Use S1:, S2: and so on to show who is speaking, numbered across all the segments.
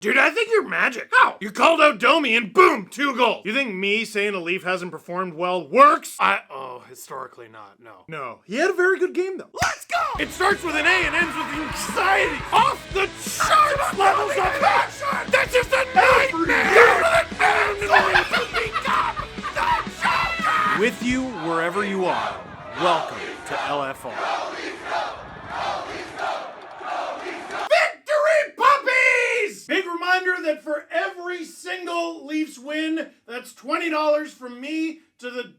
S1: Dude, I think you're magic. How? You called out Domi and boom, 2 goals. You think me saying a Leaf hasn't performed well works? Historically not, no. No. He had a very good game, though. Let's go! It starts with an A and ends with anxiety. Off the charts levels of passion! That's just a nightmare! With you wherever you are, welcome to LFR. Big reminder that for every single Leafs win, that's $20 from me to the,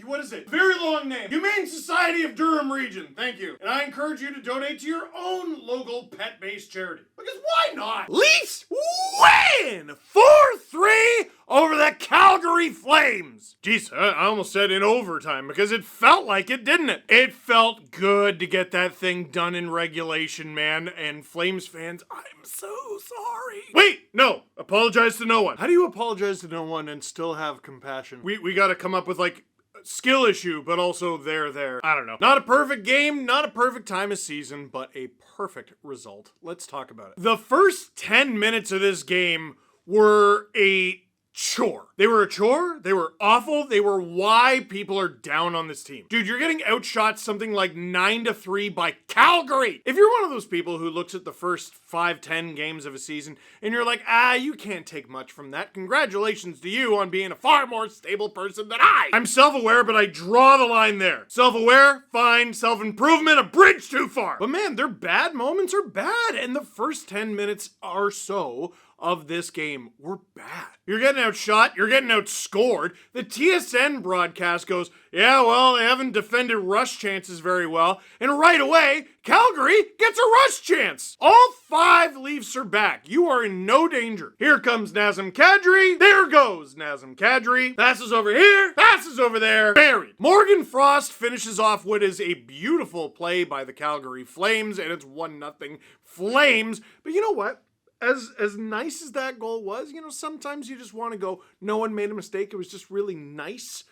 S1: what is it? Very long name. Humane Society of Durham Region. Thank you. And I encourage you to donate to your own local pet-based charity. Because why not? Leafs win 4-3 over the Calgary Flames. Jeez, I almost said in overtime because it felt like it, didn't it? It felt good to get that thing done in regulation, man. And Flames fans, I'm so sorry. Wait, no. Apologize to no one. How do you apologize to no one and still have compassion? We gotta come up with like skill issue, but also there. I don't know. Not a perfect game, not a perfect time of season, but a perfect result. Let's talk about it. The first 10 minutes of this game were a chore. They were a chore. They were awful. They were why people are down on this team. Dude, you're getting outshot something like 9-3 by Calgary. If you're one of those people who looks at the first 5-10 games of a season and you're like, you can't take much from that. Congratulations to you on being a far more stable person than I. I'm self-aware, but I draw the line there. Self-aware, fine. Self-improvement, a bridge too far. But man, their bad moments are bad, and the first 10 minutes or so of this game were bad. You're getting outshot, you're getting outscored. The TSN broadcast goes, yeah, well, they haven't defended rush chances very well. And right away, Calgary gets a rush chance. All 5 Leafs are back. You are in no danger. Here comes Nazem Kadri. There goes Nazem Kadri. Passes over here, passes over there. Buried. Morgan Frost finishes off what is a beautiful play by the Calgary Flames, and it's 1-0 Flames. But you know what? As nice as that goal was, sometimes you just want to go, no one made a mistake. It was just really nice.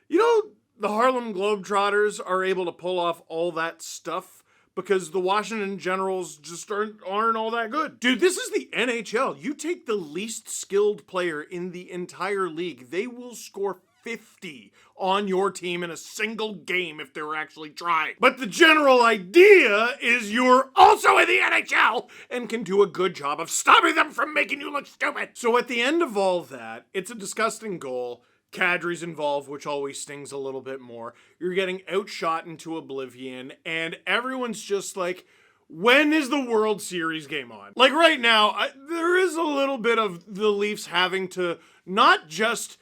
S1: The Harlem Globetrotters are able to pull off all that stuff because the Washington Generals just aren't all that good. Dude, this is the NHL. You take the least skilled player in the entire league, they will score 50 on your team in a single game if they were actually trying. But the general idea is you're also in the NHL and can do a good job of stopping them from making you look stupid. So at the end of all that, it's a disgusting goal. Kadri's involved, which always stings a little bit more. You're getting outshot into oblivion, and everyone's just like, when is the World Series game on? Like right now, there is a little bit of the Leafs having to not just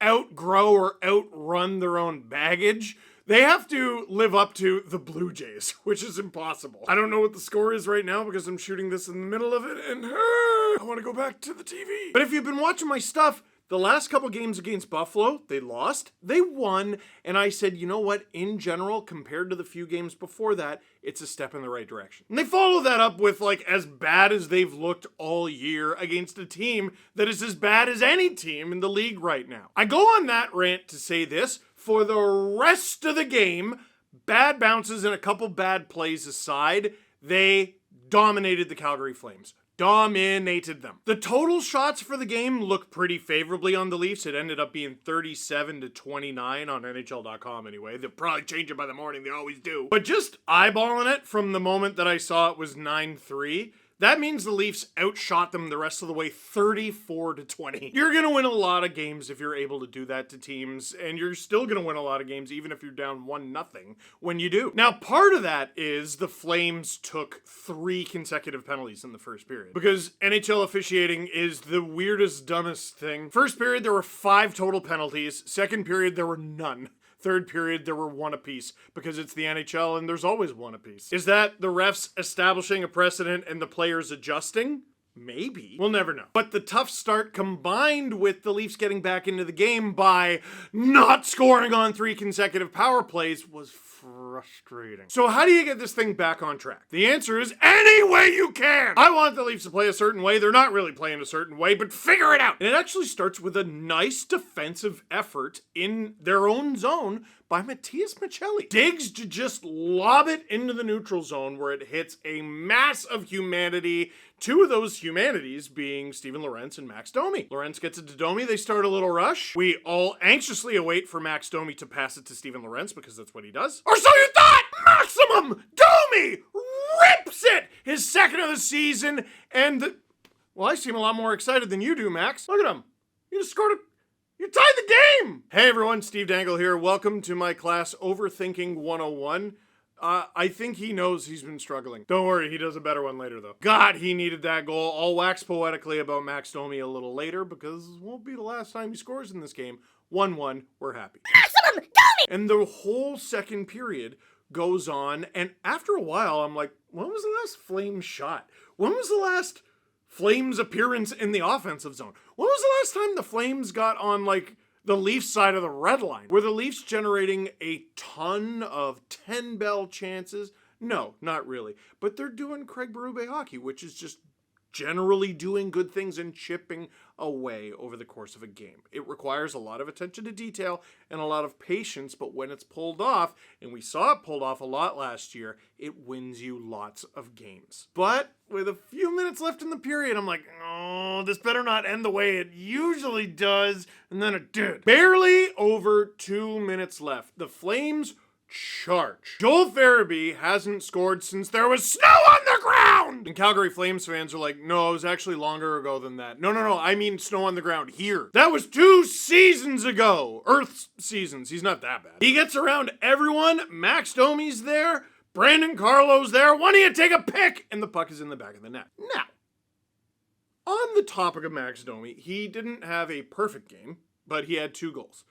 S1: outgrow or outrun their own baggage. They have to live up to the Blue Jays, which is impossible. I don't know what the score is right now because I'm shooting this in the middle of it and I want to go back to the TV. But if you've been watching my stuff, the last couple games against Buffalo, they lost, they won, and I said, you know what, in general, compared to the few games before that, it's a step in the right direction. And they follow that up with, as bad as they've looked all year against a team that is as bad as any team in the league right now. I go on that rant to say this, for the rest of the game, bad bounces and a couple bad plays aside, they dominated the Calgary Flames. Dominated them. The total shots for the game look pretty favorably on the Leafs. It ended up being 37-29 on NHL.com anyway. They'll probably change it by the morning. They always do. But just eyeballing it from the moment that I saw it was 9-3, that means the Leafs outshot them the rest of the way 34-20. You're going to win a lot of games if you're able to do that to teams, and you're still going to win a lot of games even if you're down 1-0 when you do. Now, part of that is the Flames took 3 consecutive penalties in the first period because NHL officiating is the weirdest, dumbest thing. First period, there were 5 total penalties. Second period, there were none. Third period, there were 1 apiece because it's the NHL and there's always 1 apiece. Is that the refs establishing a precedent and the players adjusting? Maybe. We'll never know. But the tough start combined with the Leafs getting back into the game by not scoring on 3 consecutive power plays was frustrating. So how do you get this thing back on track? The answer is any way you can. I want the Leafs to play a certain way. They're not really playing a certain way, but figure it out. And it actually starts with a nice defensive effort in their own zone by Matias Maccelli. Digs to just lob it into the neutral zone where it hits a mass of humanity Two of those humanities being Steven Lorentz and Max Domi. Lorentz gets it to Domi, they start a little rush. We all anxiously await for Max Domi to pass it to Steven Lorentz because that's what he does. Or so you thought! Maximum Domi rips it! His second of the season, and well, I seem a lot more excited than you do, Max. Look at him. You just scored you tied the game! Hey everyone, Steve Dangle here. Welcome to my class Overthinking 101. I think he knows he's been struggling. Don't worry, he does a better one later though. God, he needed that goal. I'll wax poetically about Max Domi a little later because it won't be the last time he scores in this game. 1-1, we're happy. Maximum Domi! And the whole second period goes on, and after a while, I'm like, when was the last Flames shot? When was the last Flames appearance in the offensive zone? When was the last time the Flames got on, like, the Leafs side of the red line? Were the Leafs generating a ton of 10-bell chances? No, not really. But they're doing Craig Berube hockey, which is just generally doing good things and chipping away over the course of a game. It requires a lot of attention to detail and a lot of patience, but when it's pulled off, and we saw it pulled off a lot last year, it wins you lots of games. But with a few minutes left in the period, I'm like, oh, this better not end the way it usually does, and then it did. Barely over 2 minutes left. The Flames charge. Joel Farabee hasn't scored since there was snow on the ground! And Calgary Flames fans are like, no, it was actually longer ago than that. No, I mean snow on the ground here. That was 2 seasons ago. Earth's seasons. He's not that bad. He gets around everyone. Max Domi's there. Brandon Carlo's there. Why don't you take a pick? And the puck is in the back of the net. Now, on the topic of Max Domi, he didn't have a perfect game, but he had 2 goals.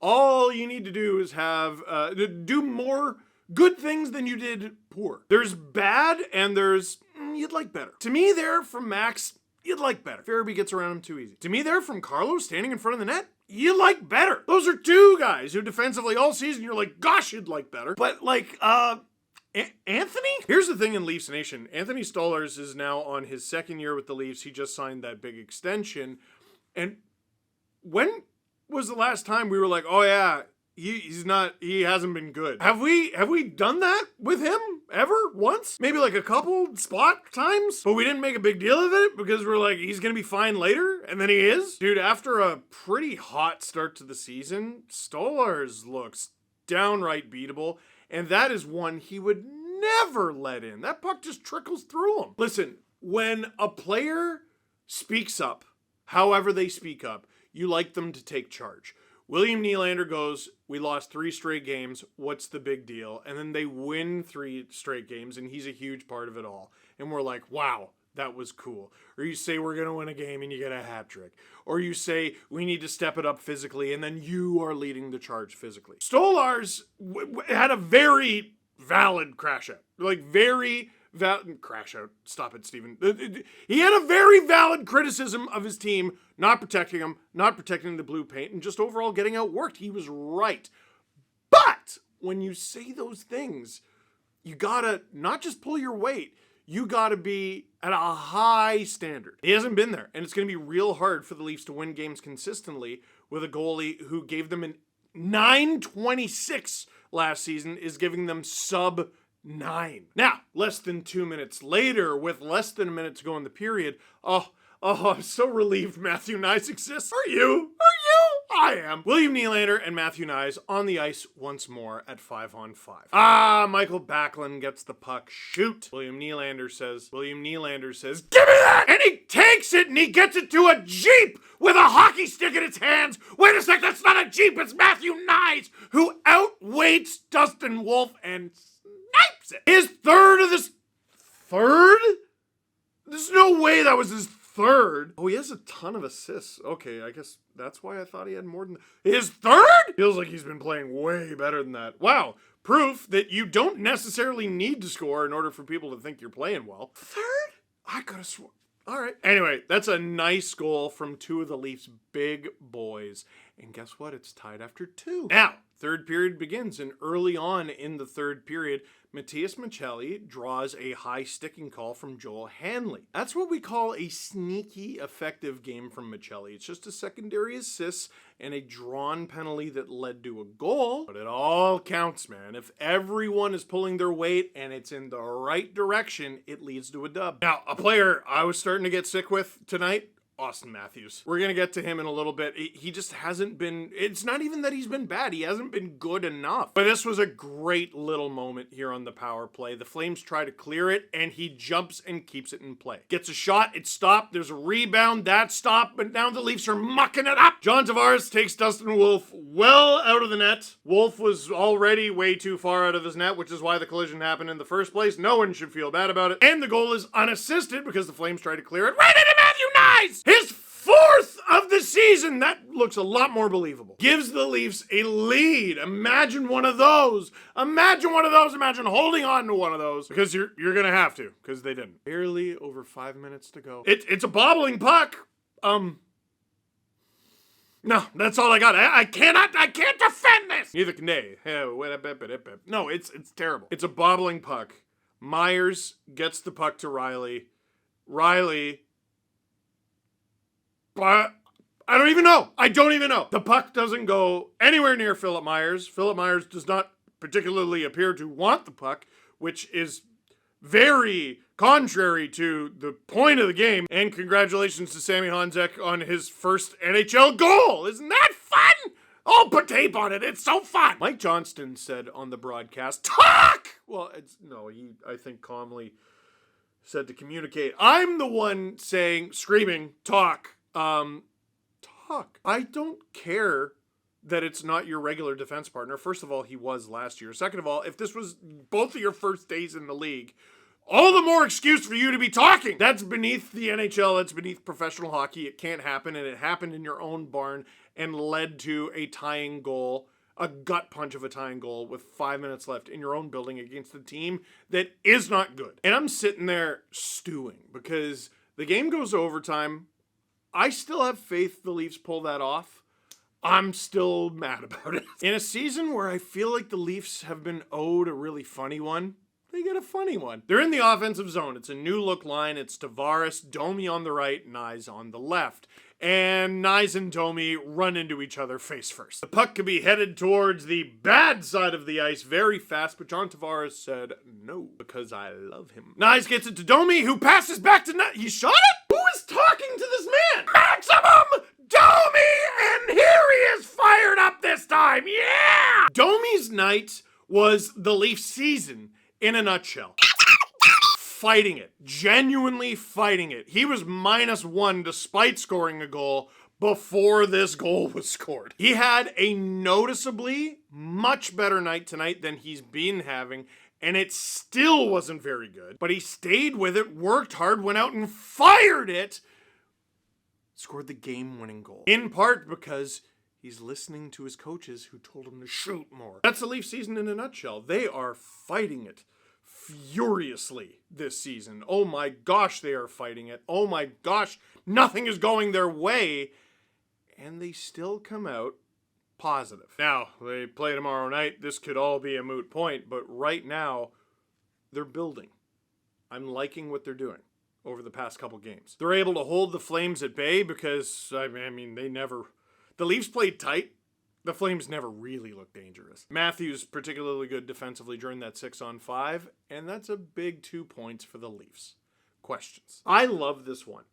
S1: All you need to do is do more good things than you did poor. There's bad and there's you'd like better. To me there from Max, you'd like better. Farabee gets around him too easy. To me there from Carlos standing in front of the net, you like better. Those are 2 guys who defensively all season you're like, gosh, you'd like better. But like, Anthony? Here's the thing in Leafs Nation. Anthony Stolarz is now on his 2nd year with the Leafs. He just signed that big extension. And when was the last time we were like, oh yeah, he hasn't been good? Have we done that with him ever once? Maybe like a couple spot times, but we didn't make a big deal of it because we're like, he's gonna be fine later, and then he is. Dude, after a pretty hot start to the season, Stolarz looks downright beatable, and that is one he would never let in. That puck just trickles through him. Listen, when a player speaks up, however they speak up, you like them to take charge. William Nylander goes, we lost 3 straight games. What's the big deal? And then they win 3 straight games, and he's a huge part of it all. And we're like, wow, that was cool. Or you say we're going to win a game and you get a hat trick. Or you say we need to step it up physically, and then you are leading the charge physically. Stolarz had a very valid crash out. Like, very valid crash out. Stop it, Steven. He had a very valid criticism of his team not protecting him, not protecting the blue paint, and just overall getting outworked. He was right. But when you say those things, you gotta not just pull your weight, you gotta be at a high standard. He hasn't been there, and it's gonna be real hard for the Leafs to win games consistently with a goalie who gave them an 926 last season, is giving them sub 9. Now, less than 2 minutes later, with less than a minute to go in the period, oh, I'm so relieved Matthew Knies exists. Are you? I am. William Nylander and Matthew Knies on the ice once more at 5-on-5. Michael Backlund gets the puck. Shoot. William Nylander says, give me that! And he takes it and he gets it to a Jeep with a hockey stick in its hands. Wait a sec, that's not a Jeep, it's Matthew Knies, who outweights Dustin Wolf and snipes it. His third of this... Third? There's no way that was his third. Oh, he has a ton of assists. Okay, I guess that's why I thought he had more than... His third? Feels like he's been playing way better than that. Wow. Proof that you don't necessarily need to score in order for people to think you're playing well. Third? I could have sworn. All right. Anyway, that's a nice goal from 2 of the Leafs' big boys. And guess what? It's tied after 2. Now, third period begins, and early on in the third period, Matias Michelli draws a high sticking call from Joel Hanley. That's what we call a sneaky effective game from Michelli. It's just a secondary assist and a drawn penalty that led to a goal, but it all counts, man. If everyone is pulling their weight and it's in the right direction, it leads to a dub. Now, a player I was starting to get sick with tonight, Austin Matthews. We're going to get to him in a little bit. He just hasn't been, it's not even that he's been bad. He hasn't been good enough. But this was a great little moment here on the power play. The Flames try to clear it, and he jumps and keeps it in play. Gets a shot, it's stopped. There's a rebound, that's stopped, but now the Leafs are mucking it up. John Tavares takes Dustin Wolf well out of the net. Wolf was already way too far out of his net, which is why the collision happened in the first place. No one should feel bad about it. And the goal is unassisted because the Flames try to clear it right into Matthew Nyes! His fourth of the season. That looks a lot more believable. Gives the Leafs a lead. Imagine one of those. Imagine one of those. Imagine holding on to one of those. Because you're going to have to. Because they didn't. Barely over 5 minutes to go. It's a bobbling puck. No, that's all I got. I can't defend this. Neither can they. No, it's terrible. It's a bobbling puck. Myers gets the puck to Riley. But I don't even know. The puck doesn't go anywhere near Philip Myers. Philip Myers does not particularly appear to want the puck, which is very contrary to the point of the game. And congratulations to Sammy Honzek on his first NHL goal. Isn't that fun? Oh, put tape on it. It's so fun. Mike Johnston said on the broadcast, talk! Well, he, I think, calmly said to communicate. I'm the one screaming, talk. Talk. I don't care that it's not your regular defense partner. First of all, he was last year. Second of all, if this was both of your first days in the league, all the more excuse for you to be talking. That's beneath the NHL. That's beneath professional hockey. It can't happen, and it happened in your own barn and led to a tying goal, a gut punch of a tying goal with 5 minutes left in your own building against a team that is not good. And I'm sitting there stewing because the game goes to overtime. I still have faith the Leafs pull that off. I'm still mad about it. In a season where I feel like the Leafs have been owed a really funny one, they get a funny one. They're in the offensive zone. It's a new look line. It's Tavares, Domi on the right, Nyes on the left. And Nyes and Domi run into each other face first. The puck could be headed towards the bad side of the ice very fast, but John Tavares said no, because I love him. Nyes gets it to Domi, who passes back to Nyes. He shot it? Who is talking to this man? Maximum Domi! And here he is fired up this time. Yeah! Domi's night was the Leafs season in a nutshell. Fighting it. Genuinely fighting it. He was -1 despite scoring a goal before this goal was scored. He had a noticeably much better night tonight than he's been having, and it still wasn't very good. But he stayed with it, worked hard, went out and fired it, scored the game-winning goal. In part because he's listening to his coaches who told him to shoot more. That's the Leafs season in a nutshell. They are fighting it furiously this season. Oh my gosh, they are fighting it. Oh my gosh, nothing is going their way. And they still come out positive. Now, they play tomorrow night. This could all be a moot point, but right now, they're building. I'm liking what they're doing over the past couple games. They're able to hold the Flames at bay because, the Leafs played tight. The Flames never really looked dangerous. Matthews particularly good defensively during that 6-on-5, and that's a big 2 points for the Leafs. Questions. I love this one.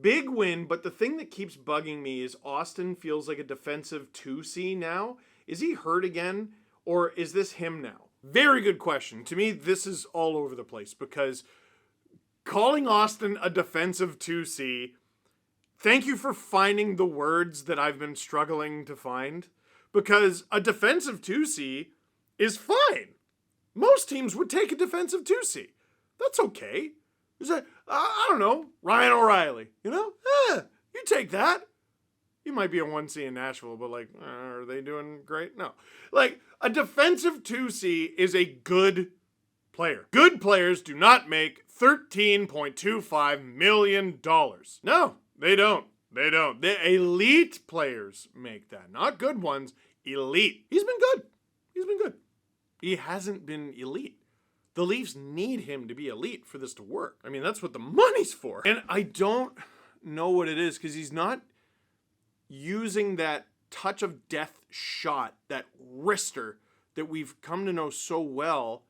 S1: Big win, but the thing that keeps bugging me is Austin feels like a defensive 2C now. Is he hurt again, or is this him now? Very good question. To me, this is all over the place, because calling Austin a defensive 2C, thank you for finding the words that I've been struggling to find. Because a defensive 2C is fine. Most teams would take a defensive 2C. That's okay. I don't know, Ryan O'Reilly. You take that. You might be a 1C in Nashville, but are they doing great? No. A defensive 2C is a good player. Good players do not make $13.25 million. No, they don't. They don't. The elite players make that. Not good ones. Elite. He's been good. He hasn't been elite. The Leafs need him to be elite for this to work. I mean, that's what the money's for. And I don't know what it is because he's not using that touch of death shot, that wrister that we've come to know so well.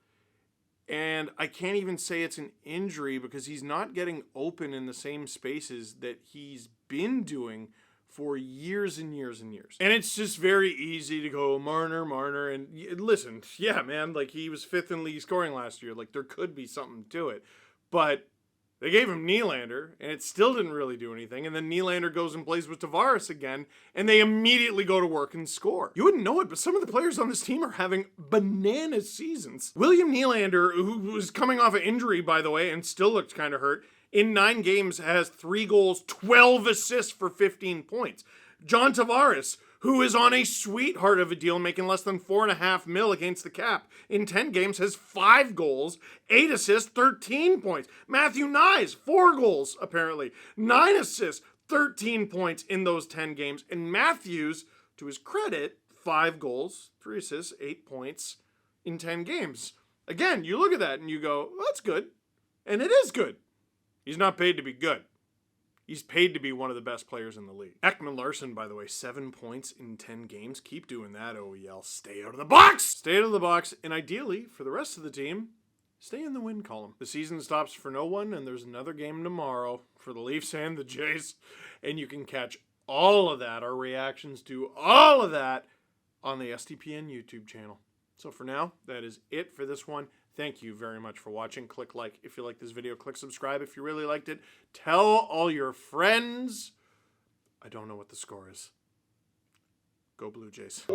S1: And I can't even say it's an injury because he's not getting open in the same spaces that he's been doing for years and years and years. And it's just very easy to go, Marner. And listen, yeah, man, like he was 5th in league scoring last year. Like there could be something to it. But they gave him Nylander, and it still didn't really do anything. And then Nylander goes and plays with Tavares again, and they immediately go to work and score. You wouldn't know it, but some of the players on this team are having banana seasons. William Nylander, who was coming off an injury, by the way, and still looked kind of hurt, in 9 games has 3 goals, 12 assists for 15 points. John Tavares, who is on a sweetheart of a deal, making less than $4.5 million against the cap, in 10 games has 5 goals, 8 assists, 13 points. Matthew Knies, 4 goals, apparently, 9 assists, 13 points in those 10 games. And Matthews, to his credit, 5 goals, 3 assists, 8 points in 10 games. Again, you look at that and you go, well, that's good. And it is good. He's not paid to be good. He's paid to be one of the best players in the league. Ekman-Larsson, by the way, 7 points in 10 games. Keep doing that, OEL. Stay out of the box! Stay out of the box, and ideally, for the rest of the team, stay in the win column. The season stops for no one, and there's another game tomorrow for the Leafs and the Jays, and you can catch all of that, our reactions to all of that, on the STPN YouTube channel. So for now, that is it for this one. Thank you very much for watching. Click like if you like this video. Click subscribe if you really liked it. Tell all your friends. I don't know what the score is. Go Blue Jays.